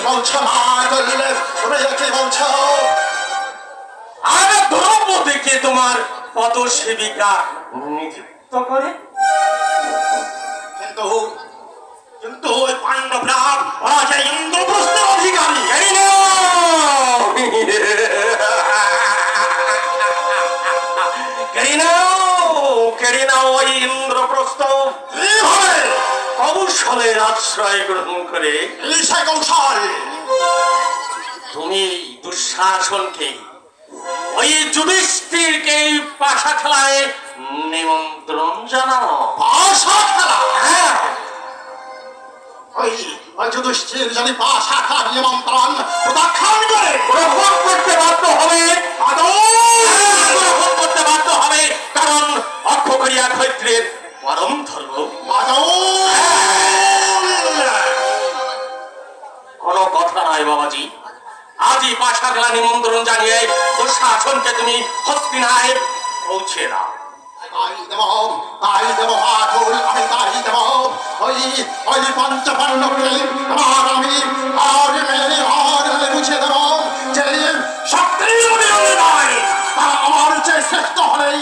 বলছো মা করলে তুমি কি বলছো? আর দ্রৌপদীকে তোমার পদ সেবিকা নিযুক্ত করে? কিন্তু কিন্তু ওই পাণ্ডবরা রাজা ইন্দ্রপ্রস্থের অধিকারী। কেড়ে নাও ওই ইন্দ্রপ্রস্থ। কৌশলের আশ্রয় গ্রহণ করে কৌশল তুমি দুঃশাসনকে ওই যুধিষ্ঠিরকে পাশা খেলায় নিমন্ত্রণ জানাও। পাশা খেলা? হ্যাঁ, ওই যুধিষ্ঠির যদি পাশা খেলার নিমন্ত্রণ প্রত্যাখ্যান করে গ্রহণ করতে বাধ্য হবে। গ্রহণ করতে বাধ্য হবে, কারণ অক্ষকরিয়া ক্ষত্রিয়ের পরম ধর্ম। কোন কথা নয় বাবাজি, আজই পাশা খেলা নিমন্ত্রণ জানিয়ে দুঃশাসনকে তুমি হস্তিনায় পৌঁছে দাও। তাই দেব মাধুর, আমি তাই দেব। ওই পঞ্চপাণ্ডবকে আর আমি আর বুঝে দেব যে শক্তির বিরোধী নয়, তারা আমার যে শ্রেষ্ঠ হলেই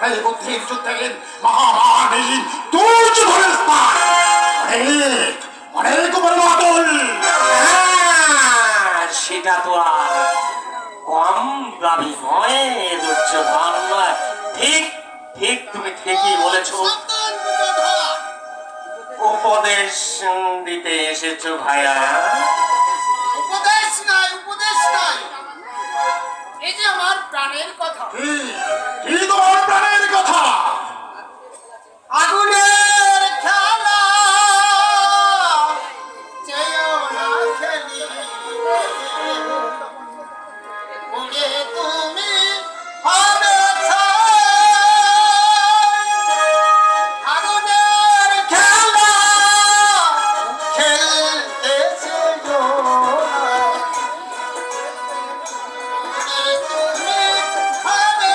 এই বুদ্ধির যুদ্ধে মহামানী দুর্যোধনের স্থান অনেক অনেক উপরে মাতুল। সেটা তো আর কম দাবি নয় দুর্যোধন। ঠিক ঠিক, তুমি ঠিকই বলেছ। উপদেশ দিতে এসেছো ভাইয়া? উপদেশ নাই, উপদেশ নাই, এই যে আমার প্রাণের কথা। কি তোমার প্রাণের কথা? আগুনের খেলা চেয়েও না খেলিতে, ওরে তুমি হবে আগুনের খেলা খেলতেছে গো, ওরে তুমি হবে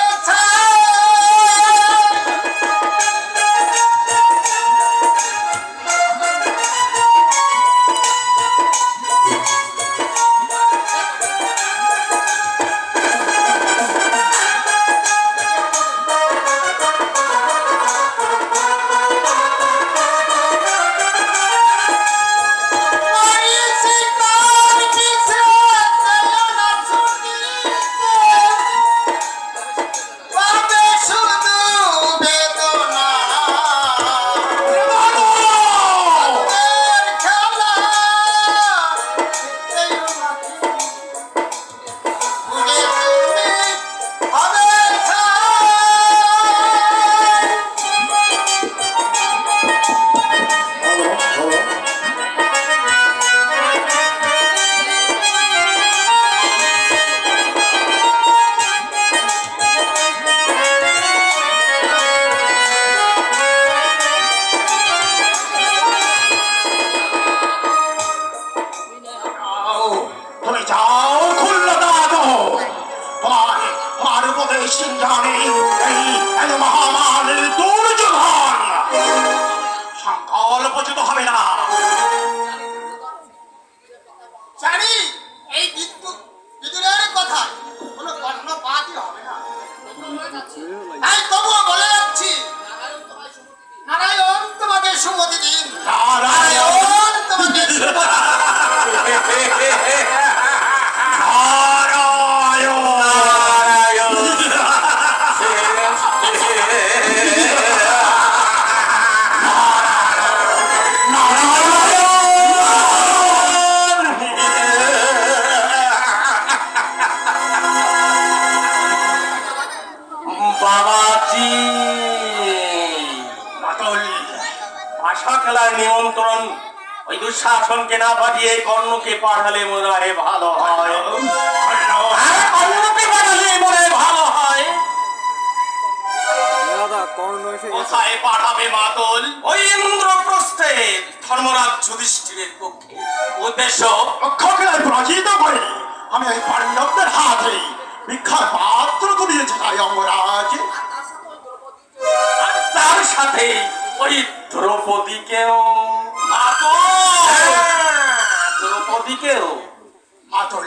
নিমন্ত্রণ ওই দুঃশাসনকে না পাঠিয়ে কর্ণকে পাঠালে মনে হয় ভালো হয়। কর্ণকে পাঠালে মনে হয় ভালো হয়। কোথায় পাঠাবে মাতুল? ওই ইন্দ্রপ্রস্থে ধর্মরাজ যুধিষ্ঠিরের পক্ষে। উদ্দেশ্য অক্ষকের পরাজিত করে আমি এই পাণ্ডবদের হাতে ভিক্ষার পাত্র করিয়ে চাই অঙ্গরাজ। আর তার সাথে ওই দ্রৌপদীকেও। আপনি কেউ? মাদল